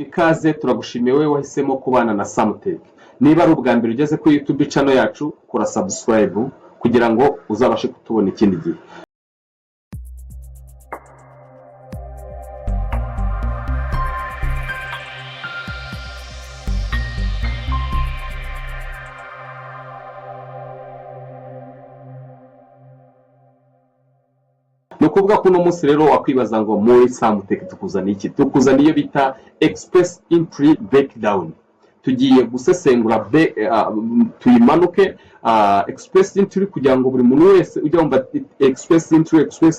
ikaze turagushimiye wowe wahisemo kubana na Samtech. Niba ari ubwa mbere ugeze kuri YouTube channel yacu, kora subscribe kugira ngo uzabashe kutubona ikindi gihe. Nukuvuga ko uno munsi rero wakwibaza ngo muri Samtech tukuzaniye iki? Tukuzaniye iyo bita Express Entry Breakdown. Tugiye gusesengura tuyimanuke Express Entry kugira ngo buri muntu wese ujya umva Express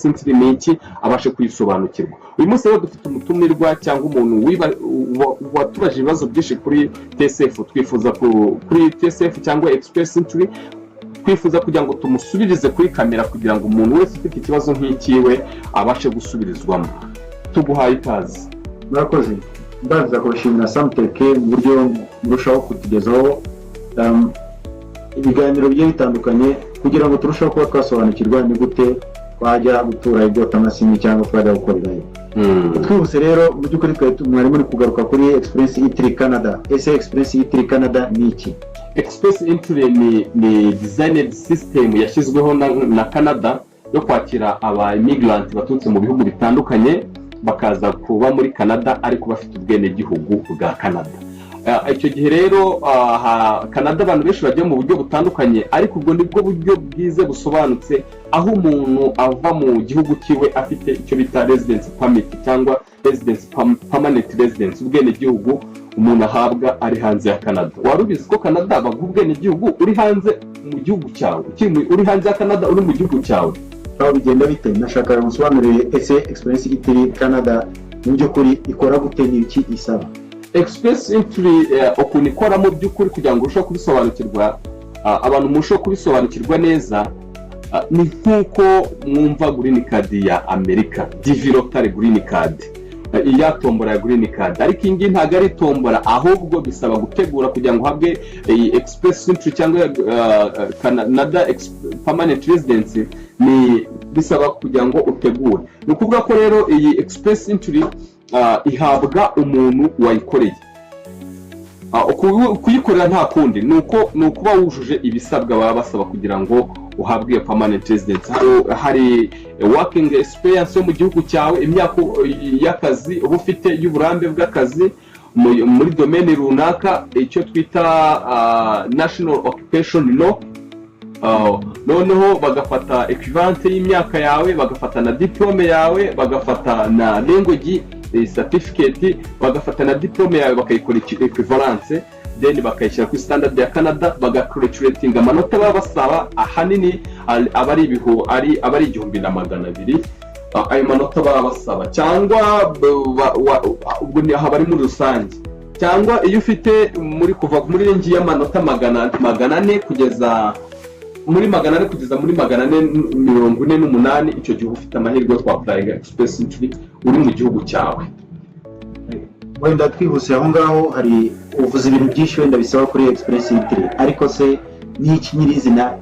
Entry ni iki abashe kuyisobanukirwa. Uyu munsi rero dufite umutumirwa cyangwa umuntu watubaje ibibazo byinshi kuri TSF. Twifuza kuri TSF cyangwa Express Entry twifuza kugira ngo tumusubirize kuri kamera kugira ngo umuntu wese ufite ikibazo nk'ikiwe abashe gusubirizwamo. Tuguhaye ikaze. Murakoze. Ndaza kubashimira Samtech mu buryo murushaho kutugezaho ibiganiro bigiye bitandukanye kugira ngo turusheho kuba twasobanukirwa ni gute twajya gutura ibyotamashini cyangwa twajya gukorerayo. Twihuse rero mu by'ukuri mwari muri kugaruka kuri Express Entry Canada. Express Entry Canada ni iki? Express Entry ni designed system yashyizweho na Canada yo kwakira aba immigrant baturutse mu bihugu bitandukanye bakaza kuba muri Canada ariko bafite ubwene gihugu bwa Canada. Icyo gihe rero Canada abantu benshi bajya mu buryo butandukanye ariko ubwo nibwo buryo bwize busobanutse aho umuntu ava mu gihugu kiwe afite icyo bita residence permit cyangwa residence permanent residence ubwene gihugu umuntu ahabwa ari hanze ya Canada. Warubizi ko Canada baguha ubwene gihugu uri hanze mu gihugu cyawe, uri hanze ya Canada uri mu gihugu cyawe. Aho bigenda bite? Nashaka gusobanurira Express Entry Canada mu by'ukuri ikora gute n'iki isaba. Express Entry ukuntu ikora mu by'ukuri kugira ngo urusheho kubisobanukirwa abantu musheho kubisobanukirwa neza ni nk'uko mwumva green card ya Amerika, DV Lottery green card, iya tombora ya green card, ariko ingi ntago ari tombora ahubwo bisaba gutegura kugira ngo habwe Express Entry cyangwa Canada permanent residence ni bisaba kugira ngo utegure. Ni ukuvuga ko rero iyi Express Entry ihabwa umuntu wayikoreye. Kuyikorera nta kundi ni ukuba wujuje ibisabwa baba basaba kugira ngo uhabwe iyo permanent residence. Hari working experience yo mu gihugu cyawe, imyaka y'akazi uba ufite y'uburambe bw'akazi muri domaine runaka, icyo twita national occupation law. Noneho bagafata equivalent y'imyaka yawe, bagafata na diplome yawe, bagafata na language certificate, bagafata na diplome yawe bakayikora equivalence, then bakayishyira ku standard ya Canada, bagacalculating amanota baba basaba ahanini abari 1200. Ayo manota baba basaba cyangwa ubwo ni habari muri rusange, cyangwa iyo ufite muri kuva muri range y'amanota 400 kugeza muri 400 kugeza muri 448, icyo gihe ufite amahirwe yo applying Express Entry uri mu gihugu cyawe. Wenda twihuse aho ngaho hari uvuze ibintu byinshi wenda bisaba kuri Express Entry, ariko se ni iki nyirizina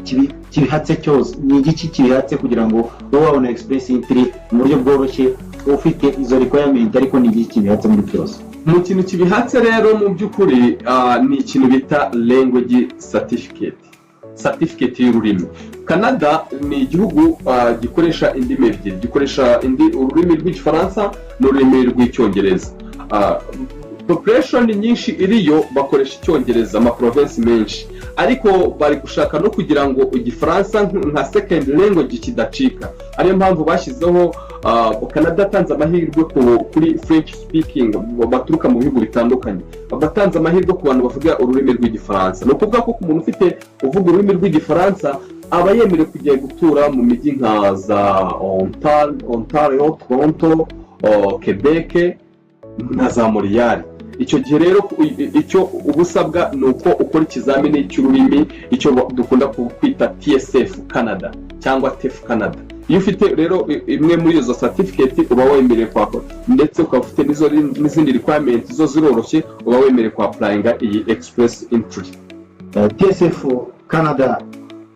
kibihatse cyose? Ni iki kibihatse kugira ngo wowe wabona Express Entry mu buryo bworoshye ufite izo requirement, ariko ni iki kibihatse muri byose? Mu kintu kibihatse rero mu by'ukuri ni ikintu bita language certificate y'ururimi. Canada ni igihugu gikoresha indimi ebyiri, gikoresha ururimi rw'igifaransa n'ururimi rw'icyongereza. Population nyinshi iriyo bakoresha icyongereza, ama province menshi, ariko bari gushaka no kugira ngo igifaransa nka second language kidacika. Ariyo mpamvu bashyizeho Canada tanze amahirwe kuri French speaking baturuka mu bihugu bitandukanye, batanze amahirwe ku bantu bavuga ururimi rw'igifaransa. No kuvuga ko umuntu ufite uvuga ururimi rw'igifaransa aba yemerewe kujya gutura mu mijyi nka za Ontario, Toronto, Quebec na za Montreal. Icyo gihe rero icyo ubusabwa ni uko ukora ikizamini cy'ururimi, icyo dukunda kwita TSF Canada cyangwa TEF Canada. Iyo ufite rero imwe muri izo certificate uba wemerewe kwakora, ndetse ukaba ufite n'izindi requirements zo ziroroshye uba wemerewe kwa applyinga iyi Express Entry. TSF Canada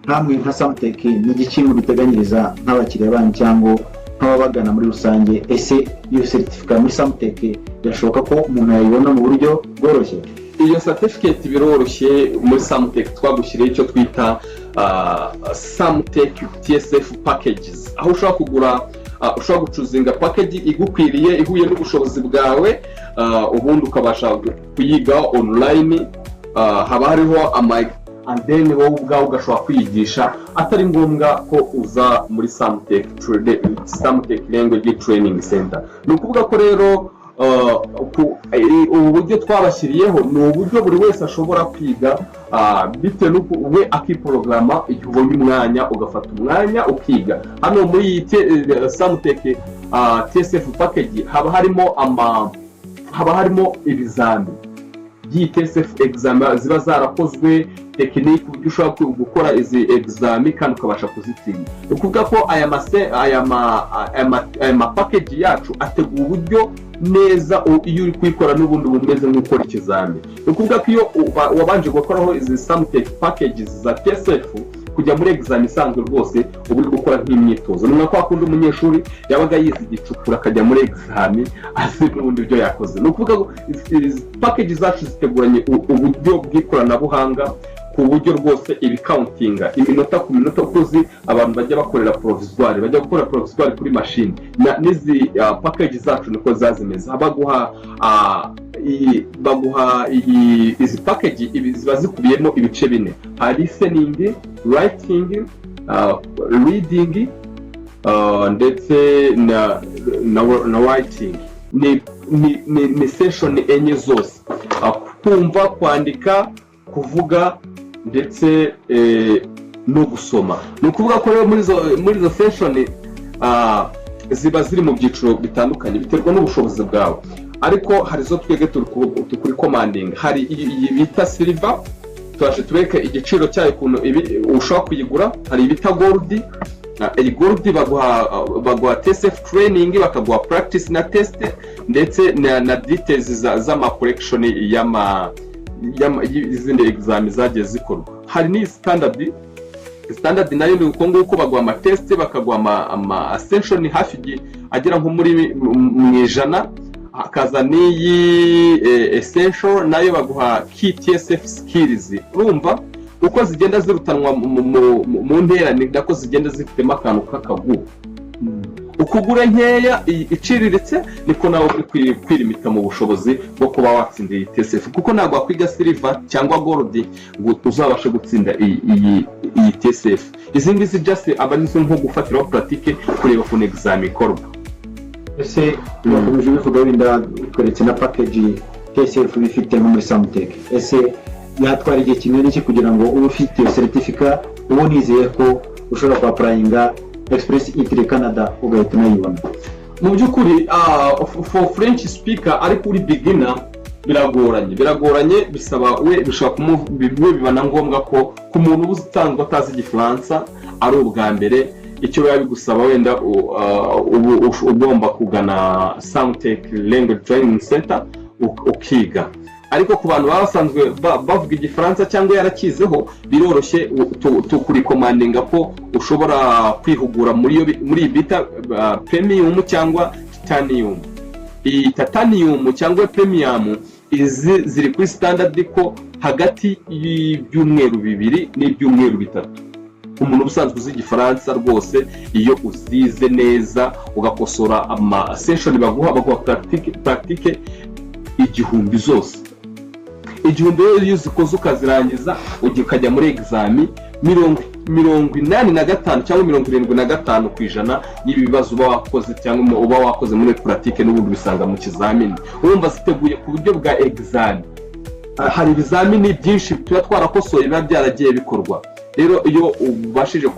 nkamwe nka Samtech ni igikintu biteganyiriza nk'abakiriya banyu cyangwa nk'ababagana muri rusange, ese iyo certificate muri Samtech birashoboka ko umuntu yayibona mu buryo bworoshye? iyo certificate biroroshye muri Samtech twagushyiriye icyo twita Samtech TSF packages, aho ushobora kugura ushobora gucuzinga package igukwiriye ihuye n'ubushobozi bwawe, ubundi ukabasha kuyiga online. Haba hariho and then wowe ubwawe ugashobora kwiyigisha atari ngombwa ko uza muri Samtech Language Training Center. Ni ukuvuga ko rero ubu buryo twabashyiriyeho ni uburyo buri wese ashobora kwiga bitewe n'uko we akiporogama, igihe ubonye umwanya ugafata umwanya ukiga. Hano muri iyi Samtech TSF package haba harimo ibizami by'iyi TSF exam ziba zarakozwe tekinike, uburyo ushobora gukora izi exam kandi ukabasha kuzitsinda. Ni ukuvuga ko aya ma package yacu ategura uburyo neza iyo uri kuyikora n'ubundi bumeze nk'ukora ikizami. Ni ukuvuga ko iyo wabanje gukoraho izi Samtech packages za TSF kujya muri exam isanzwe rwose ubu uri gukora nk'imyitozo. Ni nka kundi umunyeshuri yabaga yize igicukura akajya muri exam azi n'ubundi ibyo yakoze. Ni ukuvuga ko izi packages zacu ziteguranye uburyo bw'ikoranabuhanga ku buryo rwose ibikauntinga iminota ku minota, ukuzi abantu bajya bakorera provisoire, bajya gukora provisoire kuri machine. N'izi package zacu niko zazimeze, baguha izi package ziba zikubiyemo ibice bine: listening, writing, reading ndetse na writing. Ni session enye zose: kumva, kwandika, kuvuga ndetse no gusoma. Ni ukuvuga ko rero muri izo session ziba ziri mu byiciro bitandukanye biterwa n'ubushobozi bwawe, ariko hari zo twege turi commanding. Hari iyi bita silver, twaje tubereka igiciro cyayo ukuntu ushobora kuyigura. Hari ibita gold, iyi gold baguha TSF training, bakaguha practice na test ndetse na details z'ama collection y'izindi exam zagiye zikorwa. Hari ni standard nayo ni uko nguko baguha ama test, bakaguha ama ascension hafi agera nko muri mu ijana. Hakaza n'iyi essential nayo baguha key TSF skills. Urumva uko zigenda zirutanwa mu ntera ni nako zigenda zifitemo akantu k'akagu. Ukugura nkeya iciriritse niko nawe uri kwirimita mu bushobozi bwo kuba watsinda iyi TSF, kuko ntabwo wakwiga silver cyangwa gold ngo uzabashe gutsinda iyi TSF. Izi ngizi just abanizo nko gufatiraho pratique, kureba ku exam ikorwa. Ese bakomeje bivuga wenda ukoretse na package TSF bifite muri Samtech, ese yatwara igihe kinini iki kugira ngo ube ufite certificate ubonizeye ko ushobora kwapplyinga Express Entry Canada ugahita unayibona? Mu by'ukuri for French speaker ariko uri beginner biragoranye, bisaba bishobora biba na ngombwa ko ku muntu ubusanzwe atazi Igifaransa ari ubwa mbere, icyo biba bigusaba wenda ugomba kugana Samtech Language Training Center ukiga. Ariko ku bantu basanzwe bavuga Igifaransa cyangwa yarakizeho, biroroshye tukurikomandinga ko ushobora kwihugura muri bita premium cyangwa titanium. Iyi titanium cyangwa premium izi ziri kuri standard ko hagati y'ibyumweru 2 n'ibyumweru 3. Umuntu ubusanzwe uzi Igifaransa rwose iyo uzize neza ugakosora ama session baguha pratique igihumbi zose. Igihumbi iyo uzikoze ukazirangiza ukajya muri exam 85 cyangwa 75% y'ibibazo uba wakoze cyangwa uba wakoze muri pratique n'ubundi bisanga mu kizamini. Urumva ziteguye ku buryo bwa exam. Hari ibizamini byinshi tuba twarakosoye biba byaragiye bikorwa. Rero iyo ubashije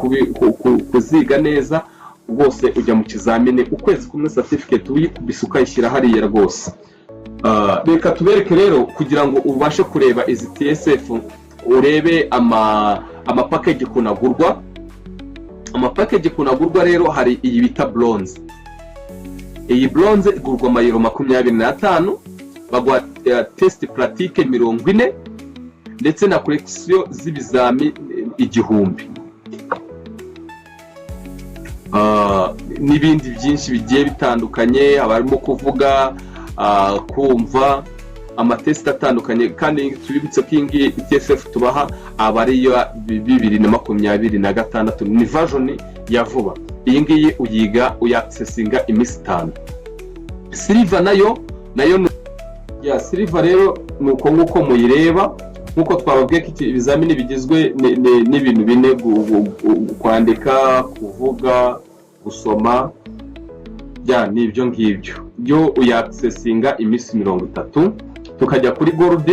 kuziga neza rwose ujya mu kizamini ukwezi kumwe certificate uyikubise ukayishyira hariya rwose. Reka tubereke rero kugira ngo ubashe kureba izi TSF, urebe ama package kunagurwa. Ama package kunagurwa rero hari iyi bita bronze. Iyi bronze igurwa mayero 25, bagwa test pratique 40 ndetse na collection z'ibizami 1000. n'ibindi byinshi bigiye bitandukanye, abarimo kuvuga, kumva amatesite atandukanye. Kandi tubibutse ko iyi ngiyi TSF tubaha aba ari iyo 2026 ni version ya vuba. Iyi ngiyi uyiga uyaccessinga iminsi 5. Silver nayo ya Silver rero nuko nguko muyireba, nkuko twababwiye ko ibizamini bigizwe n'ibintu bine: kwandika, kuvuga, gusoma, ya nibyo ngibyo byo uyaccessinga iminsi 30. Tukajya kuri gold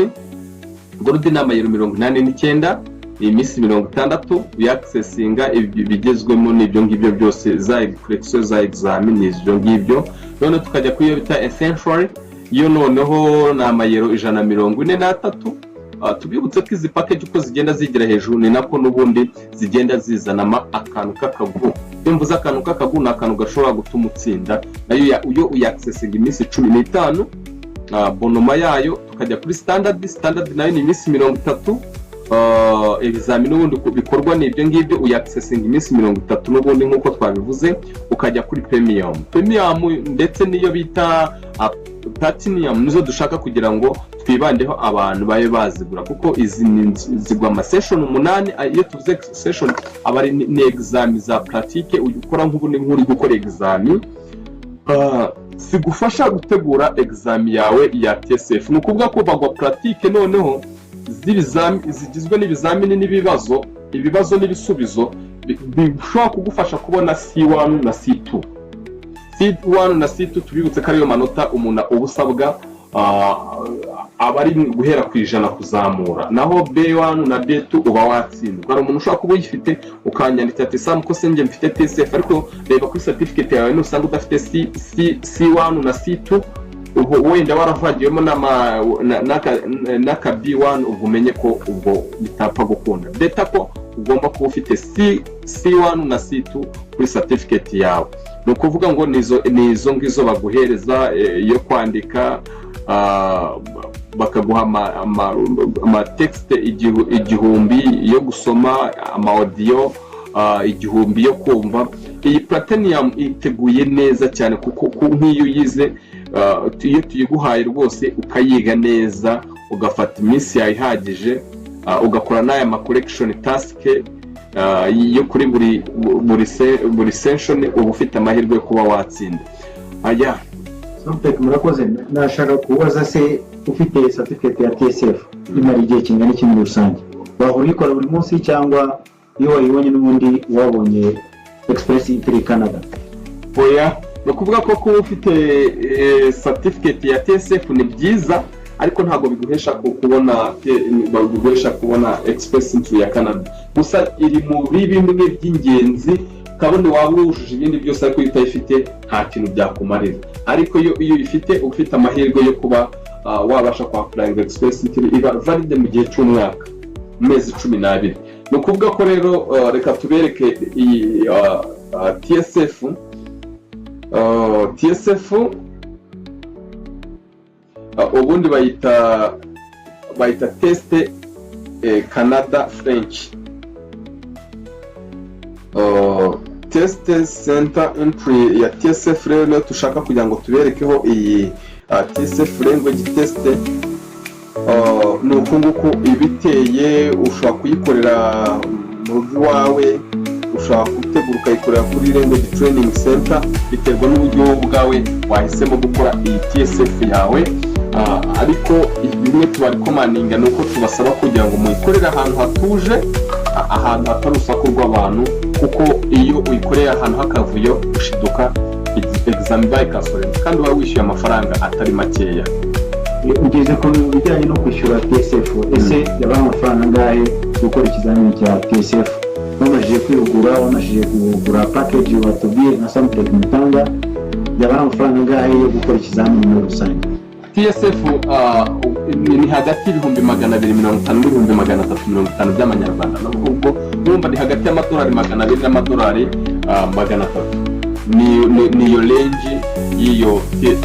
ni amayero 89, iminsi 60 uyaccessinga bigezwemo n'ibyo ngibyo byose, za correction za examen n'ibyo ngibyo. None tukajya kuri iyo bita essential, iyo noneho ni amayero 143. Tubibutse ko izi package uko zigenda zigira hejuru ni nako n'ubundi zigenda zizanama akantu k'akagu. Iyo mvuze akantu k'akagu ni akantu gashobora gutuma utsinda, nayo iyo uyaccessinga iminsi 15 bonoma yayo. Tukajya kuri standard nayo ni iminsi 30. Examen n'ubundi bikorwa n'ibyo ngibyo uyaccessinga iminsi 30 n'ubundi nkuko twabivuze. Ukajya kuri premium ndetse niyo bita platinum, nizo dushaka kugira ngo twibandeho abantu babe bazigura, kuko izi zigwa ama session 8. Iyo tuvuze session aba ari ni examen za pratique ukora nk'ubundi nk'uri gukora examen, sigufasha gutegura examen yawe ya TSF. Ni ukuvuga ko bagwa pratique noneho zigizwe n'ibizamini n'ibibazo, ibibazo n'ibisubizo bishobora kugufasha kubona C1 na C2. C1 na C2 tubibutse ko ariyo manota umuntu ubusabwa abari guhera ku 100 kuzamura, naho B1 na B2 uba watsindwa. Hari umuntu ushobora kuba uyifite ukanyandikira ati Sam ko senje mfite TSF, ariko reba kuri certificate yawe nusanga udafite C1 na C2, ubwo wenda waravagiyemo n'aka B1, ubumenye ko ubwo bitapfa gukunda. Data ko ugomba kuba ufite C1 na C2 kuri certificate yawe. Ni ukuvuga ngo nizo ngizo baguhereza yo kwandika, bakaguha ama text 1000 yo gusoma, ama audio 1000 yo kumva. Iyi platinum iteguye neza cyane, kuko nk'iyo yize iyo tuyiguhaye rwose ukayiga neza, ugafata iminsi yawe ihagije, ugakora n'aya ma correction task yo kuri buri session, uba ufite amahirwe yo kuba watsinda. Samtek, murakoze. Nashaka kubaza se, ufite certificate ya TSF imara igihe kingana iki muri rusange? Wahora uyikora buri munsi cyangwa iyo wayibonye n'ubundi wabonye Express Entry Canada? Oya, no kuvuga ko kuba ufite certificate ya TSF ni byiza, ariko ntabwo biguhesha kubona Express Entry ya Canada. Gusa iri mu bimwe by'ingenzi, kabone waba wujuje ibindi byose ariko utayifite nta kintu byakumarira. Ariko iyo uyifite ufite amahirwe yo kuba wabasha kwa-applying Express Entry, iba valide mu gihe cy'umwaka, amezi 12. Ni ukuvuga ko rero reka tubereke iyi TSF ubundi bayita test Canada French. Test Center Entry ya TSF rero tushaka kugira ngo tuberekeho iyi TSF language test. Ni ukunguku ibiteye, ushobora kuyikorera mu rugo wawe, ushobora gutegura ukayikorera kuri language training center, biterwa n'uburyo bwawe wahisemo gukora iyi TSF yawe. Ariko bimwe tubarikomaninga ni uko tubasaba kugira ngo muyikorere ahantu hatuje, ahantu hatari urusaku rw'abantu, kuko iyo uyikoreye ahantu h'akavuyo ushiduka examen bayikasorera, kandi uba wishyuye amafaranga atari makeya. Ugeze ku bijyanye no kwishyura TSF, ese yaba amafaranga angahe gukora ikizamini cya TSF? Wamajije kwihugura, wamajije kugura package watubwiye nka Samtek mutanga, yaba amafaranga angahe yo gukora ikizamini muri rusange? TSF ni hagati y'$250 n'$350 by'amanyarwanda. Nubwo urumva ni hagati y'amadolari 200 n'amadolari 300. Niyo range y'iyo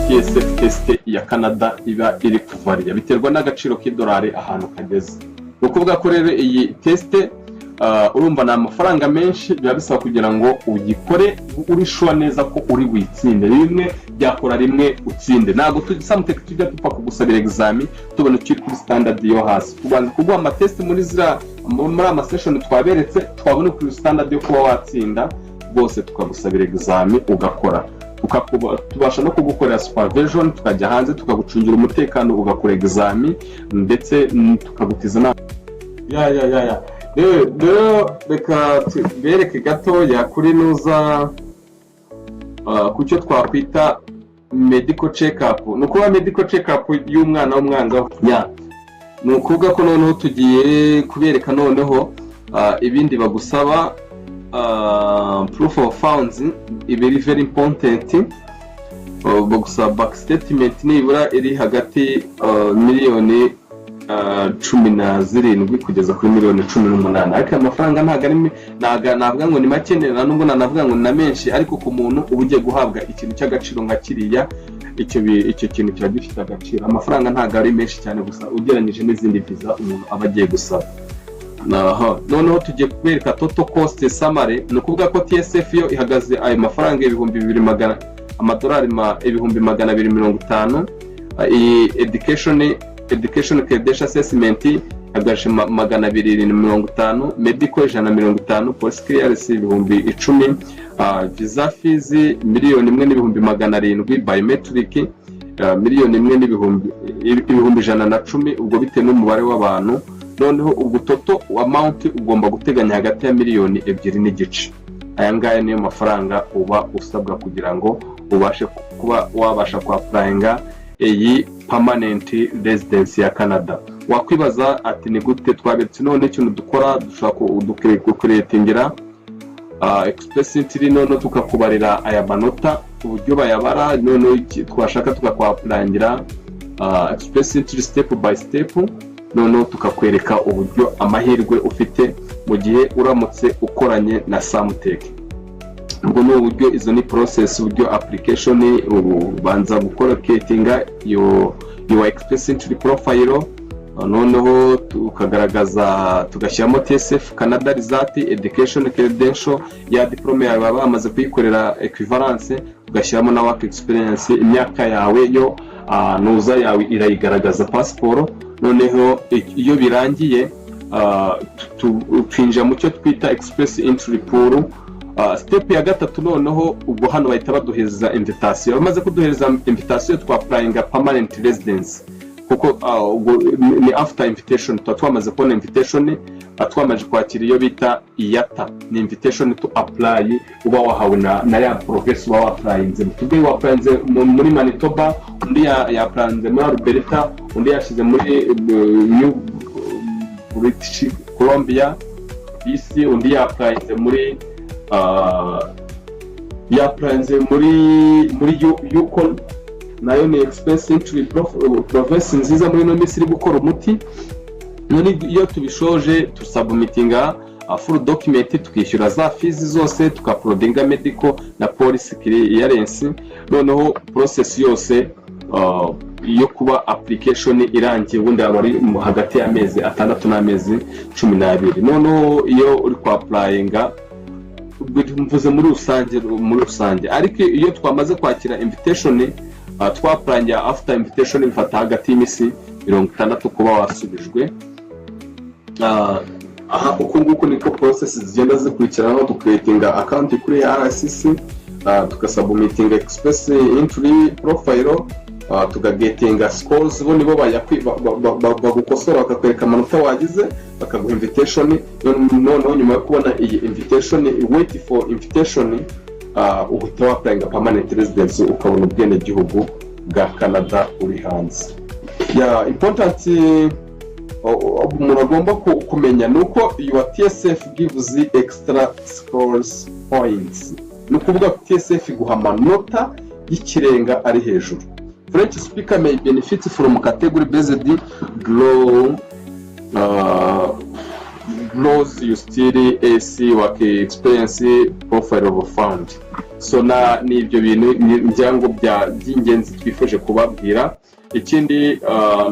TSF test ya Canada iba iri kuvaria, biterwa n'agaciro k'idolari ahantu kageze. Ukuvuga ko rero iyi test urumva ni amafaranga menshi biba bisaba kugira ngo ugikore uri sure neza ko uri witsinde. Rimwe byakora rimwe utsinde, ntabwo samuteke tujya dupfa kugusabira examen tubona ukiri kuri standard yo hasi, tubanza kuguha amatest muri amaseshoni twaberetse, twabona kuri standard yo kuba watsinda bose tukagusabira examen ugakora, tubasha no kugukorera supervision, tukajya hanze tukagucungira umutekano ugakora examen ndetse tukagutiza na rero reka bereke gatoya kuri nuza ku cyo twakwita medical check up. Ni ukuba medical check up y'umwana w'umwangavu, ni ukuvuga ko noneho tugiye kubereka noneho ibindi bagusaba, proof of funds ibiri very important, bagusaba back statement nibura iri hagati miliyoni 17 kugeza kuri miliyoni 18, ariko amafaranga navuga ngo ni make, nubwo navuga ngo na menshi, ariko ku muntu uba ugiye guhabwa ikintu cy'agaciro nka kiriya, icyo kintu kiba gifite agaciro. Amafaranga ntabwo ari menshi cyane gusa ugereranyije n'izindi visa umuntu aba agiye gusaba. Noneho tugiye kubereka total cost summary, ni ukuvuga ko TSF yo ihagaze ayo mafaranga amadolari 250. Iyi education credential assessment ihagaje 250, medical 150, post clearance 10,000, visa fees 1,700,000, biometric 1,110,000, ubwo bitewe n'umubare w'abantu. Noneho ubwo total amount ugomba guteganya hagati ya miliyoni 2.5. Aya ngaya niyo mafaranga uba usabwa kugira ngo ubashe kuba wabasha kwapplyinga iyi permanent residence ya Canada. Wakwibaza ati ni gute twabetse none ikintu dukora, dushaka kucreatingira express entry, none tukakubarira aya manota uburyo bayabara, none twashaka tukakwapplyingira express entry step by step, none tukakwereka uburyo amahirwe ufite mu gihe uramutse ukoranye na Samuteke. Ubwo ni uburyo, izo ni process, uburyo application ubanza gukora creatinga your express entry profile, noneho tukagaragaza tugashyiramo TSF Canada result, education credential ya diploma yawe bamaze kuyikorera equivalence, tugashyiramo na work experience, imyaka yawe yo nuza yawe irayigaragaza passport. Noneho iyo birangiye twinjira mu cyo twita express entry pool. Step ya gatatu noneho ubwo hano bahita baduhereza invitation. Bamaze kuduhereza invitation twapplyinga permanent residence, kuko ni after invitation twamaze kubona invitation, twamaze kwakira iyo bita IATA, ni invitation to apply uba wahawe na ya professor wa applyinze. Tubwe wapplyinze muri Manitoba, undi yapplyinze muri Alberta, undi yashize muri New British Columbia BC, undi yapplyinze muri muri Yukon, nayo ni express entry province nziza muri no Misiri gukora umuti. None iyo tubishoje tusubmitinga full document, tukishyura za fees zose, tukaprodinga medical na police clearance. Noneho process yose yo kuba application irangiye ubundi abari hagati y'amezi 6 n'amezi 12. Noneho iyo uri kwa applyinga mvuze muri rusange, ariko iyo twamaze kwakira invitation twapplyinga after invitation bifata hagati y'imisi 60 kuba wasubijwe. Uko nguko niko process zigenda zikurikirana, ducreatinga account kuri RCC, tukasubmitinga express entry profile, tugagetinga scores, bo nibo bagukosora bakakwereka amanota wagize, bakaguha invitation. Noneho nyuma yo kubona iyi invitation, wait for invitation, uhita wapplyinga permanent residence, ukabona ubwene gihugu bwa Canada uri hanze. Important umuntu agomba kumenya nuko your TSF gives the extra scores points, nukuvuga ko TSF guha amanota y'ikirenga ari hejuru. French speaker may benefit from category based gross USTD AC work experience profile of fund. So ni ibyo bintu njyango by'ingenzi twifuje kubabwira. ikindi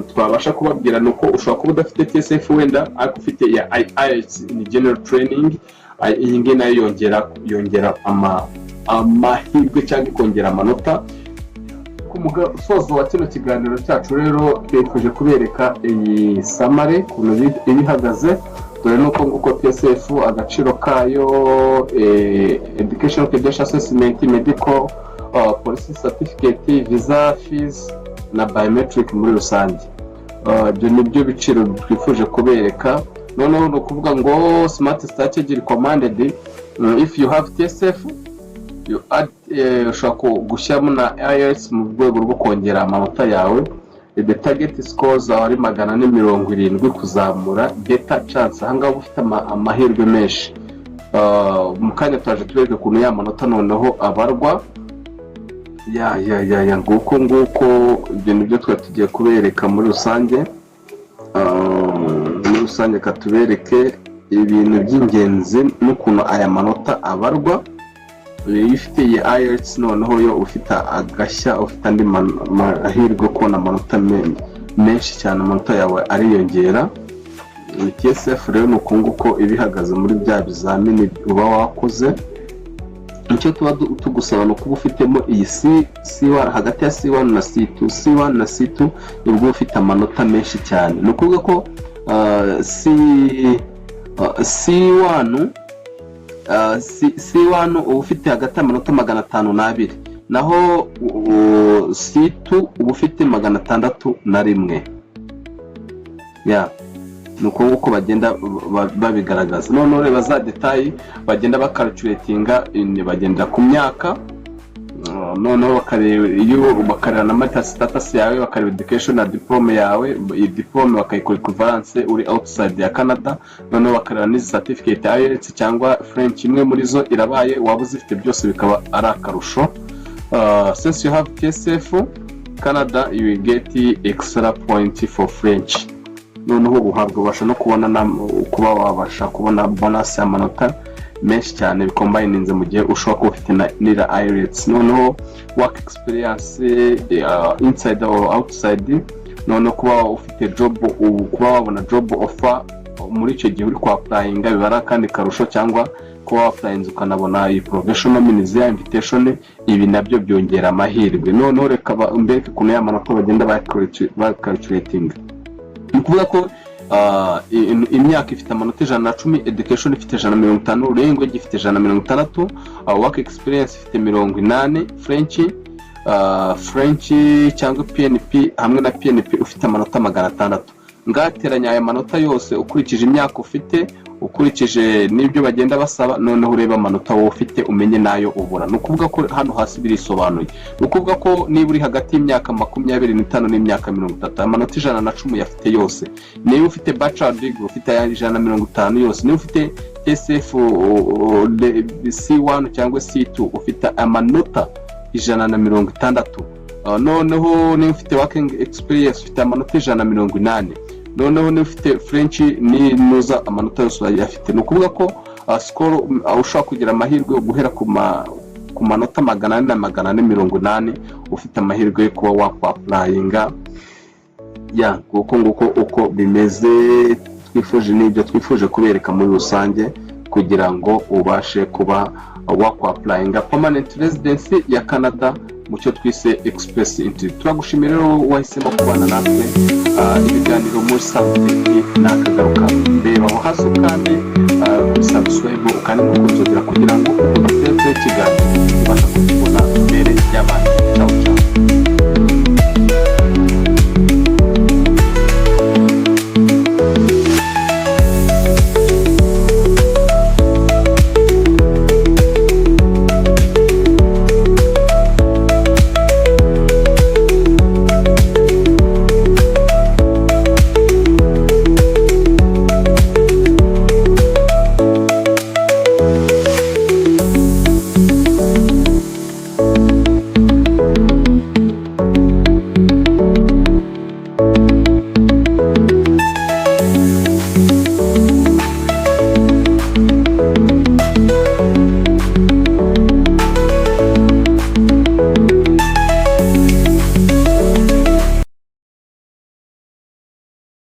twabasha kubabwira ni uko ushobora kuba udafite TSF wenda ariko ufite ya IELTS ni general training. Iyi ngiyi nayo yongera amahirwe cyangwa ikongera amanota. Ku musozo wa kino kiganiro cyacu rero twifuje kubereka iyi summary ukuntu ibihagaze. Dore nuko nguko TSF agaciro kayo, education credential assessment, medical, police certificate, visa, fees na biometric muri rusange. Ibyo nibyo biciro twifuje kubereka. Noneho no kuvuga ngo smart strategy recommended if you have TSF you add ushaka gushyiramo na IELTS mu rwego rwo kongera amanota yawe. The target scores ari 470 kuzamura beta chance. Ahangaho ufite amahirwe menshi. Mu kanya twaje tubereka ukuntu ya manota noneho abarwa. Nguko ibyo nibyo tugiye kubereka muri rusange. Muri rusange katubereke ibintu by'ingenzi n'ukuntu aya manota abarwa. Ifite iyi IELTS noneho yo ufite agashya, ufite andi mahirwe kubona amanota menshi cyane, amanota yawe ariyongera. TSF rero ni uko ibihagaze muri bya bizamini uba wakoze. Icyo tuba tugusaba no kuba ufitemo iyi C1 hagati ya C1 na C2. C1 na C2 nibwo ufite amanota menshi cyane. Ni ukuvuga ko C1 uba ufite hagati amanota 502, naho C2 uba ufite 601. Ni uko bagenda babigaragaza. Noneho reba za detail bagenda bakalculatinga, bagenda ku myaka. Noneho bakareba na mental status yawe, bakareba education na diploma yawe. Iyi diploma bakayikora equivalence uri outside ya Canada. Noneho bakareba n'izi certificate IELTS cyangwa French, imwe muri zo irabaye waba uzifite byose bikaba ari akarusho. Since you have TSF Canada, you will get extra point for French. Noneho uhabwa ubasha no kuba wabasha kubona bonus y'amanota menshi cyane bikombininze mu gihe ushobora kuba ufite n'ira IELTS. Noneho work experience inside or outside. Noneho kuba ufite job, kuba wabona job offer muri icyo gihe uri kwa applyinga bibara kandi karusho, cyangwa kuba applyinze ukanabona iyi professional ministry invitation. Ibi nabyo byongera amahirwe. Noneho reka mbere kuno y'amanota bagenda calculating. Ni ukuvuga ko imyaka ifite amanota 110, education ifite 150, language ifite 160, work experience ifite 80, French cyangwa PNP hamwe na PNP ufite amanota 600. Ngateranya aya manota yose ukurikije imyaka ufite, ukurikije n'ibyo bagenda basaba, noneho ureba amanota wowe ufite umenye nayo ubura. Ni ukuvuga ko hano hasi birisobanuye. Ni ukuvuga ko niba uri hagati y'imyaka 25 n'imyaka 30, amanota 110 yafite yose. Niba ufite bachelor degree ufite 150 yose. Niba ufite TSF C1 cyangwa C2 ufite amanota 160. Noneho niba ufite working experience ufite amanota 180. Noneho niba ufite French nuza amanota yose yafite. Ni ukuvuga ko score ushaka kugira amahirwe guhera ku manota 400 na 480 ufite amahirwe yo kuba wakwapplyinga. Uko bimeze twifuje kubereka muri rusange kugira ngo ubashe kuba wakwapplyinga permanent residency ya Canada mu cyo twise express entry. Turagushimira rero wahisemo kubana natwe. Ibiganiro muri Subtech nakagaruka reba aho hasi kandi subscribe ukandi no kugira ngo uduteze ikiganiro ubasha kubona mbere y'abandi. Ciao.